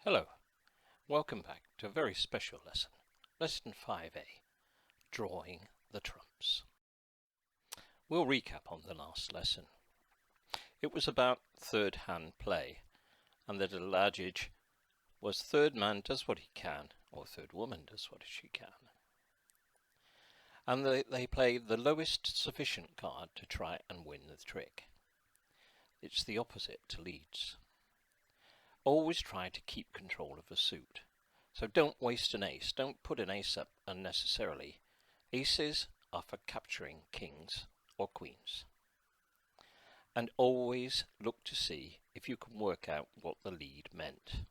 Hello, welcome back to a very special lesson, Lesson 5A, Drawing the Trumps. We'll recap on the last lesson. It was about third hand play, and the little adage was third man does what he can, or third woman does what she can. And they play the lowest sufficient card to try and win the trick. It's the opposite to leads. Always try to keep control of a suit. So don't waste an ace. Don't put an ace up unnecessarily. Aces are for capturing kings or queens. And always look to see if you can work out what the lead meant.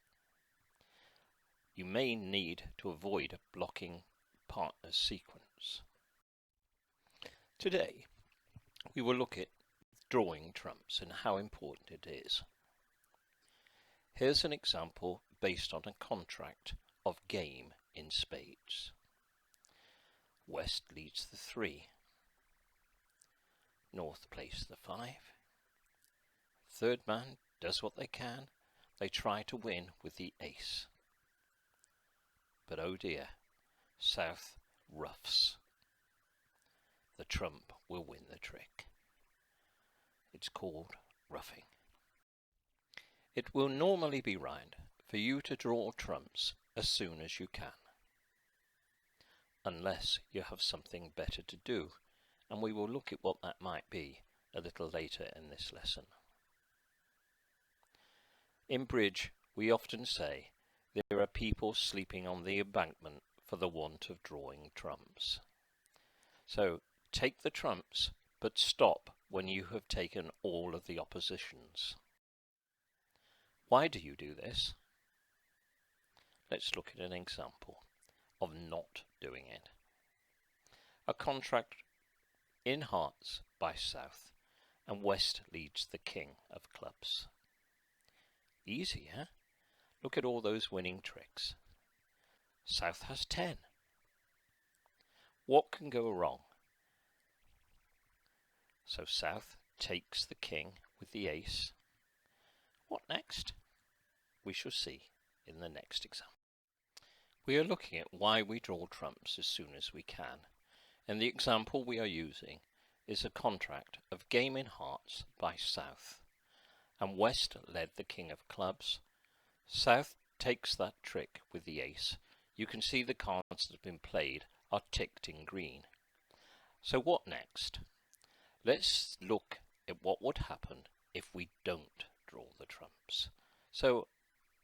You may need to avoid a blocking partner's sequence. Today, we will look at drawing trumps and how important it is. Here's an example based on a contract of game in spades. West leads the 3. North plays the 5. Third man does what they can. They try to win with the ace. But oh dear, South roughs. The trump will win the trick. It's called roughing. It will normally be right for you to draw trumps as soon as you can, unless you have something better to do, and we will look at what that might be a little later in this lesson. In bridge, we often say there are people sleeping on the embankment for the want of drawing trumps. So take the trumps, but stop when you have taken all of the oppositions. Why do you do this? Let's look at an example of not doing it. A contract in hearts by South, and West leads the king of clubs. Easy, huh? Look at all those winning tricks. South has 10. What can go wrong? So South takes the king with the ace. What next? We shall see in the next example. We are looking at why we draw trumps as soon as we can, and the example we are using is a contract of game in hearts by South, and West led the king of clubs. South takes that trick with the ace. You can see the cards that have been played are ticked in green. So what next? Let's look at what would happen if we don't draw the trumps. So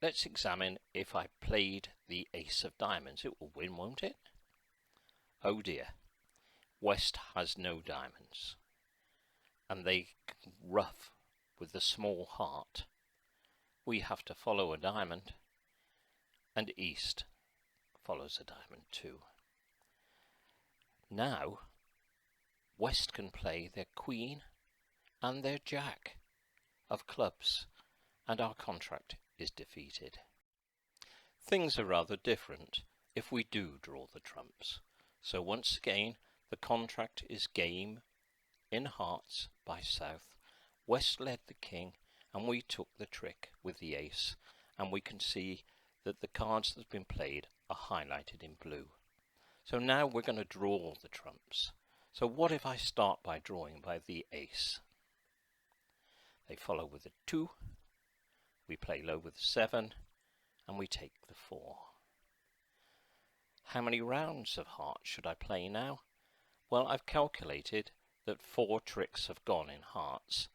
let's examine if I played the ace of diamonds. It will win, won't it? Oh dear, West has no diamonds, and they rough with the small heart. We have to follow a diamond, and East follows a diamond too. Now West can play their queen and their jack of clubs, and our contract is defeated. Things are rather different if we do draw the trumps. So once again, the contract is game in hearts by South. West led the king, and we took the trick with the ace, and we can see that the cards that have been played are highlighted in blue. So now we're going to draw the trumps. So what if I start by drawing by the ace? They follow with a 2, we play low with a 7, and we take the 4. How many rounds of hearts should I play now? Well, I've calculated that 4 tricks have gone in hearts,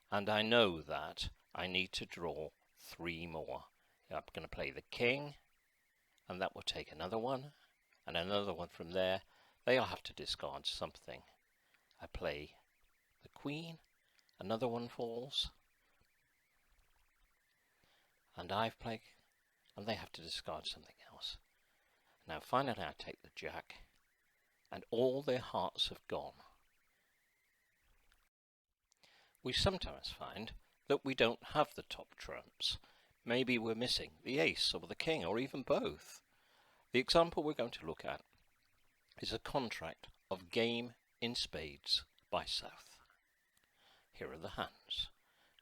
and I know that I need to draw 3 more. I'm going to play the king, and that will take another one, and another one from there. They'll have to discard something. I play the queen, another one falls, and I've played, and they have to discard something else. Now finally I take the jack, and all their hearts have gone. We sometimes find that we don't have the top trumps. Maybe we're missing the ace or the king, or even both. The example we're going to look at is a contract of game in spades by South. Here are the hands,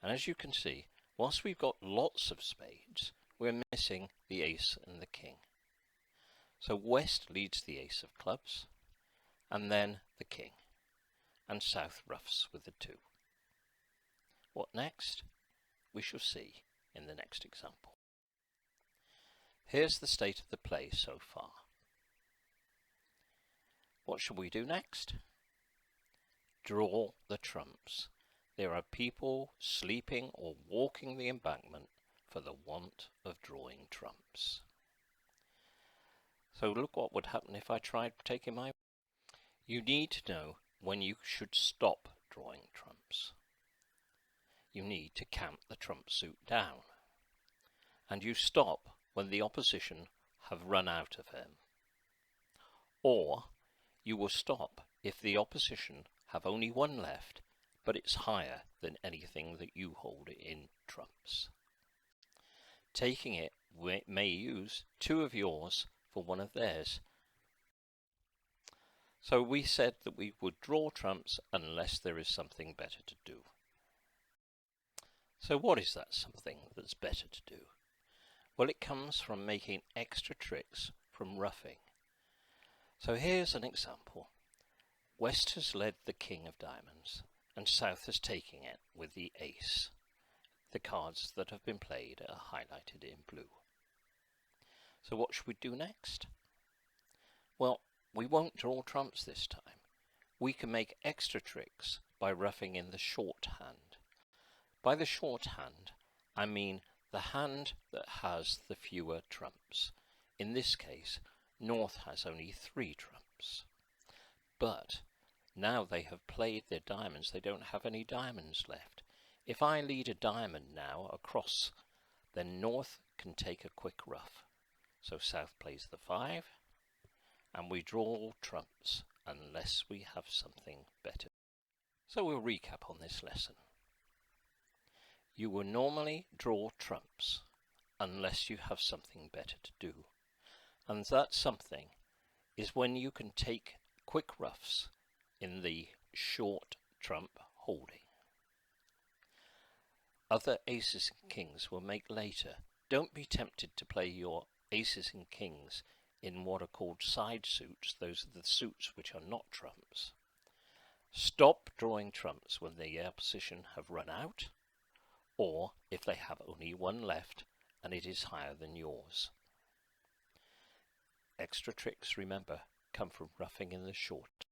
and as you can see, whilst we've got lots of spades, we're missing the ace and the king. So West leads the ace of clubs, and then the king, and South ruffs with the 2. What next? We shall see in the next example. Here's the state of the play so far. What shall we do next? Draw the trumps. There are people sleeping or walking the embankment for the want of drawing trumps. So look what would happen if I tried taking my... You need to know when you should stop drawing trumps. You need to count the trump suit down. And you stop when the opposition have run out of him. Or you will stop if the opposition have only 1 left, but it's higher than anything that you hold in trumps. Taking it, we may use 2 of yours for 1 of theirs. So we said that we would draw trumps unless there is something better to do. So what is that something that's better to do? Well, it comes from making extra tricks from ruffing. So here's an example. West has led the king of diamonds, and South is taking it with the ace. The cards that have been played are highlighted in blue. So what should we do next? Well, we won't draw trumps this time. We can make extra tricks by ruffing in the short hand. By the short hand, I mean the hand that has the fewer trumps. In this case, North has only 3 trumps. But now they have played their diamonds, they don't have any diamonds left. If I lead a diamond now across, then North can take a quick ruff. So South plays the 5, and we draw trumps unless we have something better. So we'll recap on this lesson. You will normally draw trumps unless you have something better to do. And that something is when you can take quick ruffs in the short trump holding. Other aces and kings we'll make later. Don't be tempted to play your aces and kings in what are called side suits. Those are the suits which are not trumps. Stop drawing trumps when the opposition have run out, or if they have only 1 left and it is higher than yours. Extra tricks, remember, come from ruffing in the short.